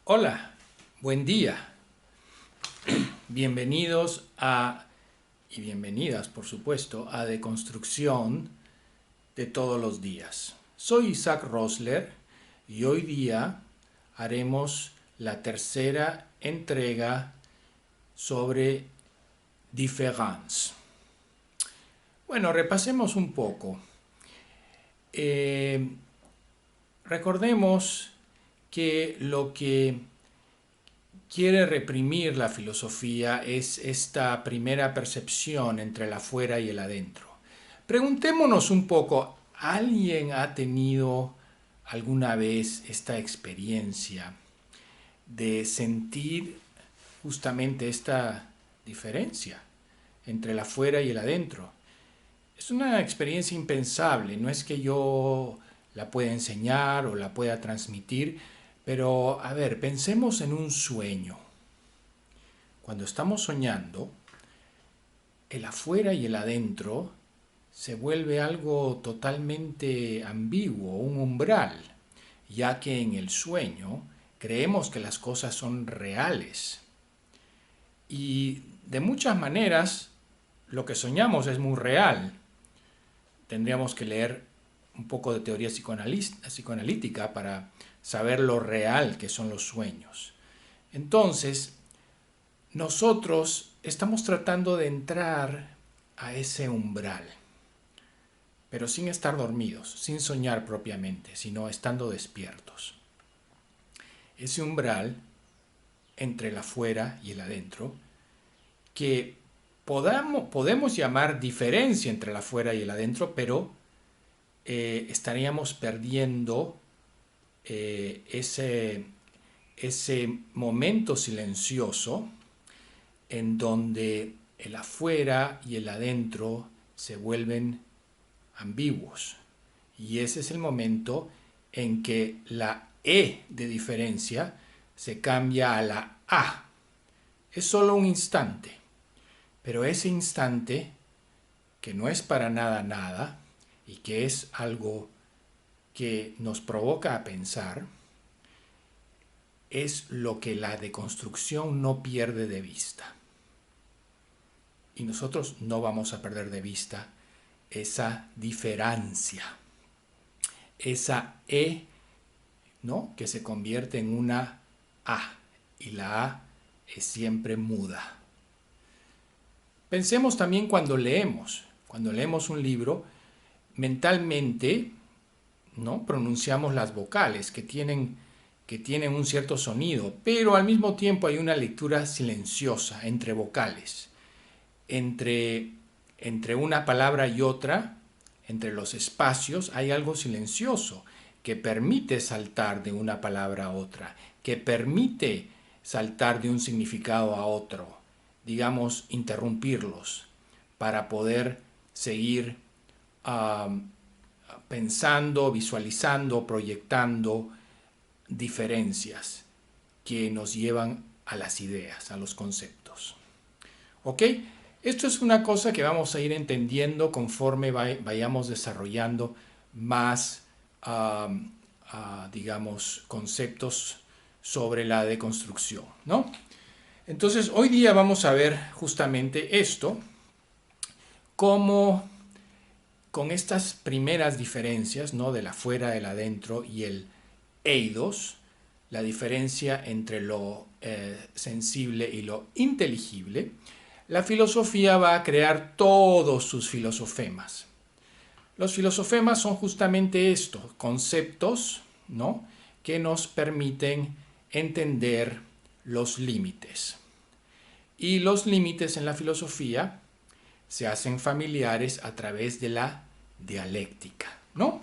Hola, buen día. Bienvenidos y bienvenidas, por supuesto, a Deconstrucción de todos los días. Soy Isaac Rosler y hoy día haremos la tercera entrega sobre différance. Bueno, repasemos un poco. Eh, Recordemos que lo que quiere reprimir la filosofía es esta primera percepción entre el afuera y el adentro. Preguntémonos un poco, ¿alguien ha tenido alguna vez esta experiencia de sentir justamente esta diferencia entre el afuera y el adentro? Es una experiencia impensable, no es que yo la pueda enseñar o la pueda transmitir, pero a ver, pensemos en un sueño. Cuando estamos soñando, el afuera y el adentro se vuelve algo totalmente ambiguo, un umbral, ya que en el sueño creemos que las cosas son reales. Y de muchas maneras, lo que soñamos es muy real. Tendríamos que leer un poco de teoría psicoanalítica para saber lo real que son los sueños. Entonces, nosotros estamos tratando de entrar a ese umbral, pero sin estar dormidos, sin soñar propiamente, sino estando despiertos. Ese umbral entre el afuera y el adentro, que podemos llamar diferencia entre el afuera y el adentro, pero estaríamos perdiendo ese momento silencioso en donde el afuera y el adentro se vuelven ambiguos. Y ese es el momento en que la E de diferencia se cambia a la A. Es solo un instante, pero ese instante, que no es para nada nada, y que es algo que nos provoca a pensar, es lo que la deconstrucción no pierde de vista. Y nosotros no vamos a perder de vista esa diferencia, esa E, ¿no?, que se convierte en una A, y la A es siempre muda. Pensemos también cuando leemos un libro, mentalmente, ¿no?, pronunciamos las vocales que tienen un cierto sonido, pero al mismo tiempo hay una lectura silenciosa entre vocales. Entre una palabra y otra, entre los espacios, hay algo silencioso que permite saltar de una palabra a otra, que permite saltar de un significado a otro, digamos, interrumpirlos, para poder seguir pensando, visualizando, proyectando diferencias que nos llevan a las ideas, a los conceptos. ¿Ok? Esto es una cosa que vamos a ir entendiendo conforme vayamos desarrollando más, digamos, conceptos sobre la deconstrucción, ¿no? Entonces, hoy día vamos a ver justamente esto, cómo con estas primeras diferencias, ¿no?, del afuera, el adentro y el eidos, la diferencia entre lo sensible y lo inteligible, la filosofía va a crear todos sus filosofemas. Los filosofemas son justamente esto, conceptos, ¿no?, que nos permiten entender los límites. Y los límites en la filosofía se hacen familiares a través de la dialéctica, ¿no?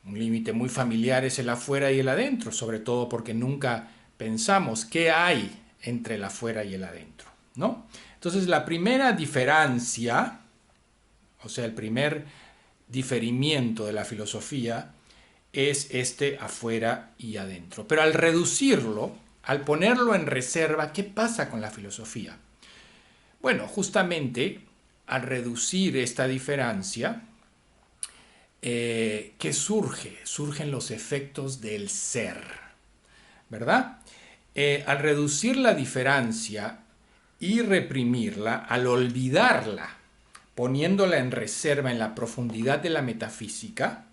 Un límite muy familiar es el afuera y el adentro, sobre todo porque nunca pensamos qué hay entre el afuera y el adentro, ¿no? Entonces, la primera diferencia, o sea, el primer diferimiento de la filosofía es este afuera y adentro. Pero al reducirlo, al ponerlo en reserva, ¿qué pasa con la filosofía? Bueno, justamente al reducir esta diferencia, ¿qué surge? Surgen los efectos del ser, ¿verdad? Al reducir la diferencia y reprimirla, al olvidarla, poniéndola en reserva en la profundidad de la metafísica,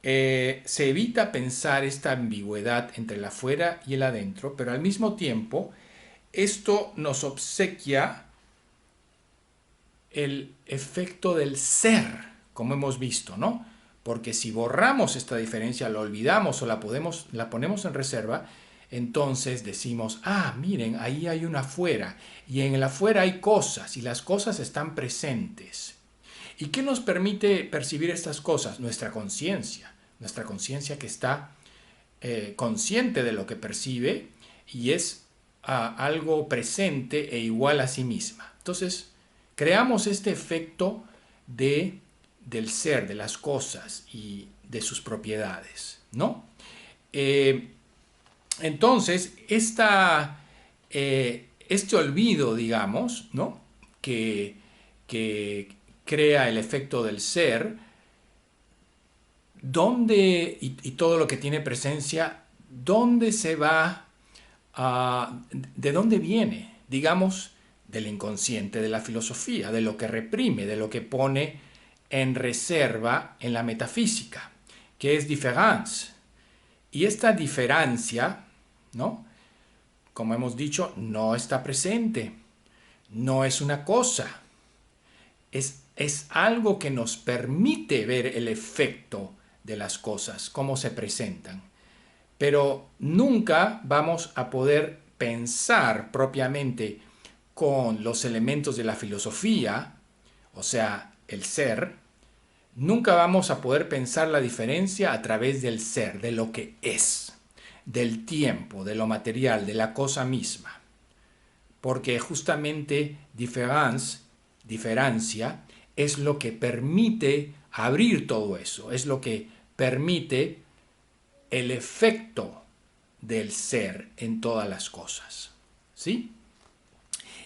se evita pensar esta ambigüedad entre el afuera y el adentro, pero al mismo tiempo esto nos obsequia el efecto del ser, como hemos visto, ¿no? Porque si borramos esta diferencia, la olvidamos o la ponemos en reserva, entonces decimos, ah, miren, ahí hay un afuera, y en el afuera hay cosas, y las cosas están presentes. ¿Y qué nos permite percibir estas cosas? Nuestra conciencia que está consciente de lo que percibe y es algo presente e igual a sí misma. Entonces, creamos este efecto del ser, de las cosas y de sus propiedades, ¿no? Entonces, este olvido, digamos, ¿no? Que crea el efecto del ser, y todo lo que tiene presencia, ¿dónde se va? ¿De dónde viene? Digamos, del inconsciente, de la filosofía, de lo que reprime, de lo que pone en reserva en la metafísica, que es différance. Y esta diferencia, ¿no? Como hemos dicho, no está presente, no es una cosa, es algo que nos permite ver el efecto de las cosas, cómo se presentan. Pero nunca vamos a poder pensar propiamente con los elementos de la filosofía, o sea, el ser, nunca vamos a poder pensar la diferencia a través del ser, de lo que es, del tiempo, de lo material, de la cosa misma. Porque justamente diferencia, es lo que permite abrir todo eso, es lo que permite el efecto del ser en todas las cosas. ¿Sí?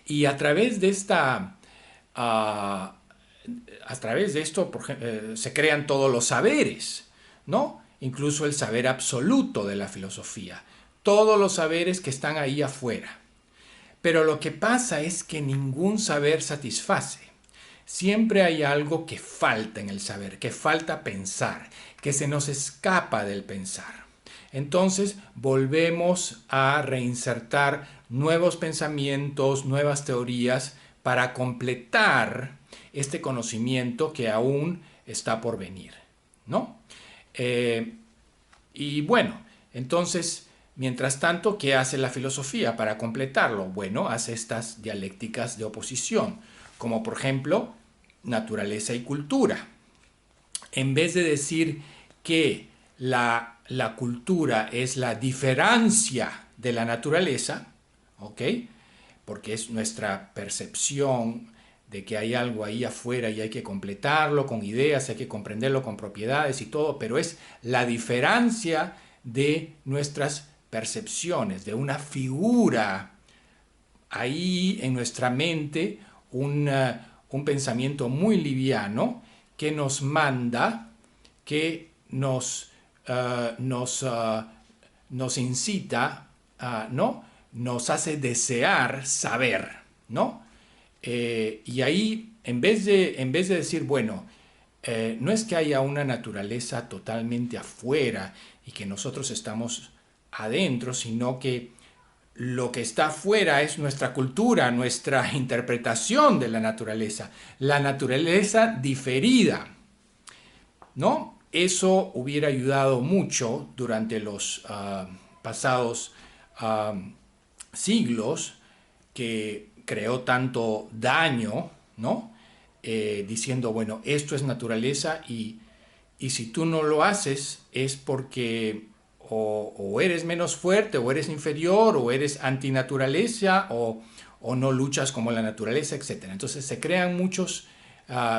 Y a través de esto, se crean todos los saberes, ¿no? Incluso el saber absoluto de la filosofía. Todos los saberes que están ahí afuera. Pero lo que pasa es que ningún saber satisface. Siempre hay algo que falta en el saber, que falta pensar, que se nos escapa del pensar. Entonces volvemos a reinsertar nuevos pensamientos, nuevas teorías para completar este conocimiento que aún está por venir, ¿no? Y bueno, entonces, mientras tanto, ¿qué hace la filosofía para completarlo? Bueno, hace estas dialécticas de oposición, como por ejemplo, naturaleza y cultura. En vez de decir que la cultura es la diferencia de la naturaleza, ¿ok? Porque es nuestra percepción de que hay algo ahí afuera y hay que completarlo con ideas, hay que comprenderlo con propiedades y todo, pero es la diferencia de nuestras percepciones, de una figura ahí en nuestra mente, un pensamiento muy liviano que nos manda, que nos incita, ¿no? Nos hace desear saber, ¿no? Y ahí, en vez de decir, bueno, no es que haya una naturaleza totalmente afuera y que nosotros estamos adentro, sino que lo que está afuera es nuestra cultura, nuestra interpretación de la naturaleza diferida, ¿no? Eso hubiera ayudado mucho durante los pasados siglos, que creó tanto daño, ¿no? Diciendo, bueno, esto es naturaleza y si tú no lo haces es porque o eres menos fuerte, o eres inferior, o eres antinaturaleza, o no luchas como la naturaleza, etc. Entonces se crean muchos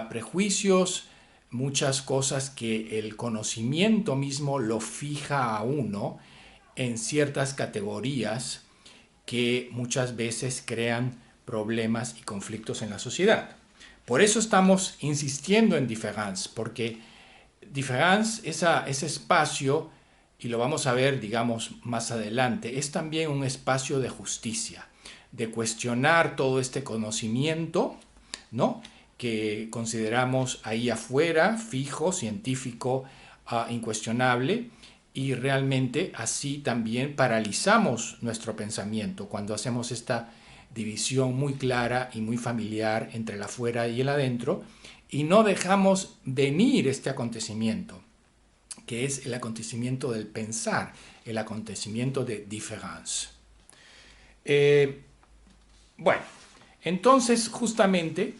prejuicios, muchas cosas que el conocimiento mismo lo fija a uno en ciertas categorías que muchas veces crean problemas y conflictos en la sociedad. Por eso estamos insistiendo en différance, porque différance, ese espacio y lo vamos a ver, digamos, más adelante, es también un espacio de justicia, de cuestionar todo este conocimiento, ¿no? Que consideramos ahí afuera, fijo, científico, incuestionable, y realmente así también paralizamos nuestro pensamiento cuando hacemos esta división muy clara y muy familiar entre el afuera y el adentro, y no dejamos venir este acontecimiento, que es el acontecimiento del pensar, el acontecimiento de différance. Bueno, entonces justamente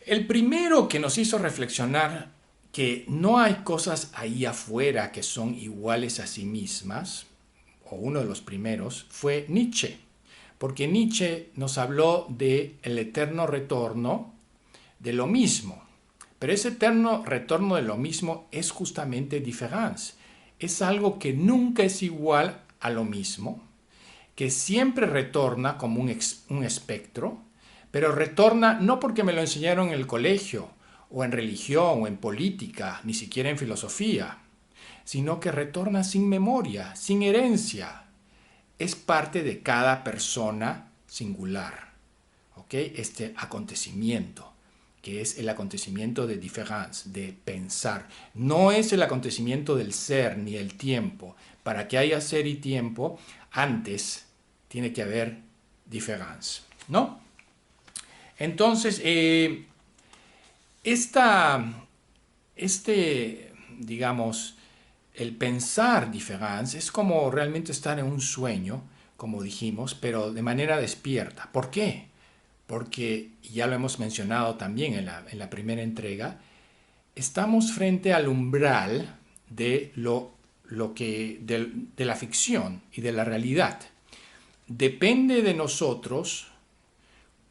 el primero que nos hizo reflexionar que no hay cosas ahí afuera que son iguales a sí mismas, o uno de los primeros, fue Nietzsche, porque Nietzsche nos habló de el eterno retorno de lo mismo. Pero ese eterno retorno de lo mismo es justamente différance. Es algo que nunca es igual a lo mismo, que siempre retorna como un espectro, pero retorna no porque me lo enseñaron en el colegio, o en religión, o en política, ni siquiera en filosofía, sino que retorna sin memoria, sin herencia. Es parte de cada persona singular, ¿ok? Este acontecimiento, que es el acontecimiento de différance, de pensar. No es el acontecimiento del ser ni el tiempo. Para que haya ser y tiempo, antes tiene que haber différance, ¿no? Entonces, digamos, el pensar différance es como realmente estar en un sueño, como dijimos, pero de manera despierta. ¿Por qué? Porque, ya lo hemos mencionado también en la primera entrega, estamos frente al umbral de de la ficción y de la realidad. Depende de nosotros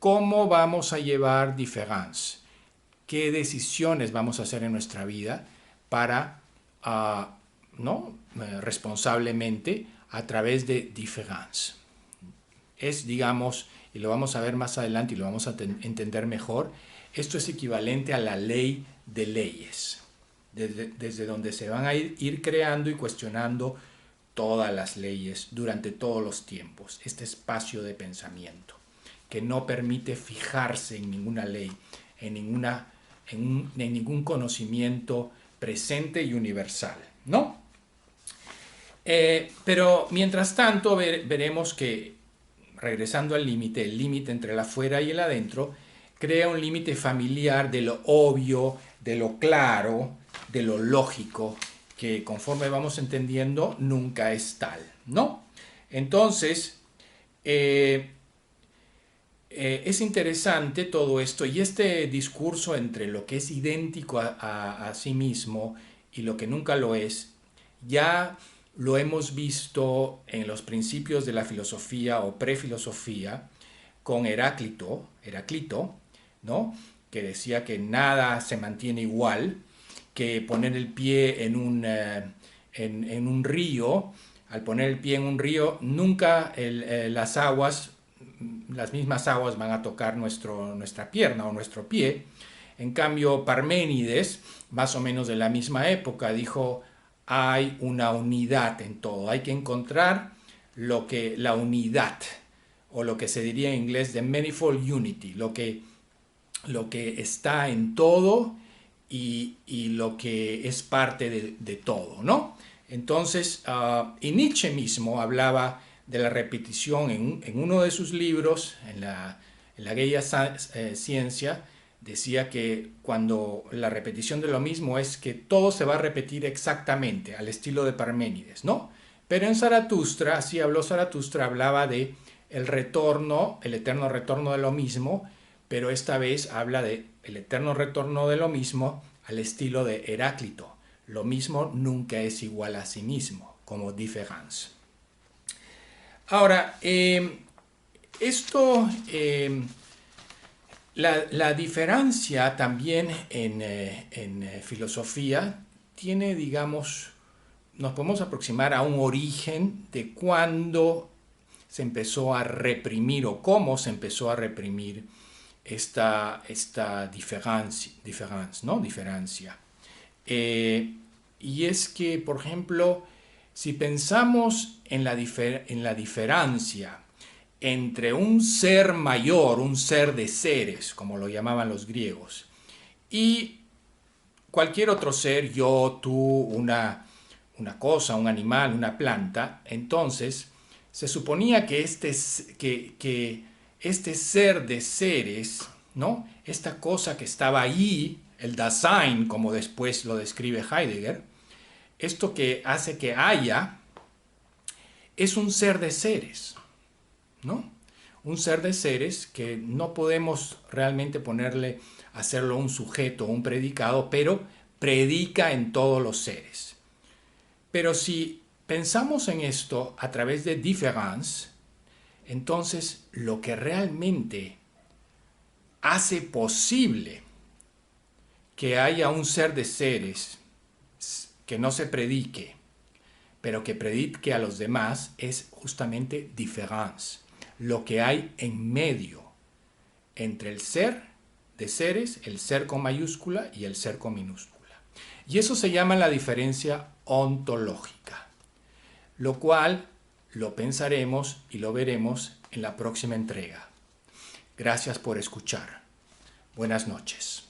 cómo vamos a llevar différance, qué decisiones vamos a hacer en nuestra vida para, ¿no? Responsablemente a través de différance. Es, digamos, y lo vamos a ver más adelante y lo vamos a entender mejor, esto es equivalente a la ley de leyes, desde donde se van a ir creando y cuestionando todas las leyes durante todos los tiempos, este espacio de pensamiento que no permite fijarse en ninguna ley, en ningún conocimiento presente y universal, ¿no? Pero mientras tanto veremos que, regresando al límite, el límite entre el afuera y el adentro, crea un límite familiar de lo obvio, de lo claro, de lo lógico, que conforme vamos entendiendo nunca es tal, ¿no? Entonces, es interesante todo esto y este discurso entre lo que es idéntico a sí mismo y lo que nunca lo es, ya lo hemos visto en los principios de la filosofía o prefilosofía con Heráclito, ¿no? Que decía que nada se mantiene igual, que poner el pie en un río, al poner el pie en un río, nunca las mismas aguas van a tocar nuestra pierna o nuestro pie. En cambio, Parménides, más o menos de la misma época, dijo, hay una unidad en todo, hay que encontrar la unidad, o lo que se diría en inglés the manifold unity, lo que está en todo y lo que es parte de todo, ¿no? Entonces, y Nietzsche mismo hablaba de la repetición en uno de sus libros, en la Bella Ciencia, decía que cuando la repetición de lo mismo es que todo se va a repetir exactamente, al estilo de Parménides, ¿no? Pero en Zaratustra, así habló Zaratustra, hablaba de el retorno, el eterno retorno de lo mismo, pero esta vez habla de el eterno retorno de lo mismo al estilo de Heráclito. Lo mismo nunca es igual a sí mismo, como différance. Ahora, esto, la diferencia también en filosofía tiene, digamos, nos podemos aproximar a un origen de cuándo se empezó a reprimir o cómo se empezó a reprimir esta diferencia, ¿no? Diferencia. Y es que, por ejemplo, Si pensamos en la diferencia entre un ser mayor, un ser de seres, como lo llamaban los griegos, y cualquier otro ser, yo, tú, una cosa, un animal, una planta, entonces se suponía que este ser de seres, ¿no? Esta cosa que estaba ahí, el Dasein, como después lo describe Heidegger, esto que hace que haya, es un ser de seres, ¿no? Un ser de seres que no podemos realmente hacerlo un sujeto o un predicado, pero predica en todos los seres. Pero si pensamos en esto a través de différance, entonces lo que realmente hace posible que haya un ser de seres que no se predique, pero que predique a los demás, es justamente différance, lo que hay en medio entre el ser de seres, el ser con mayúscula y el ser con minúscula. Y eso se llama la diferencia ontológica, lo cual lo pensaremos y lo veremos en la próxima entrega. Gracias por escuchar. Buenas noches.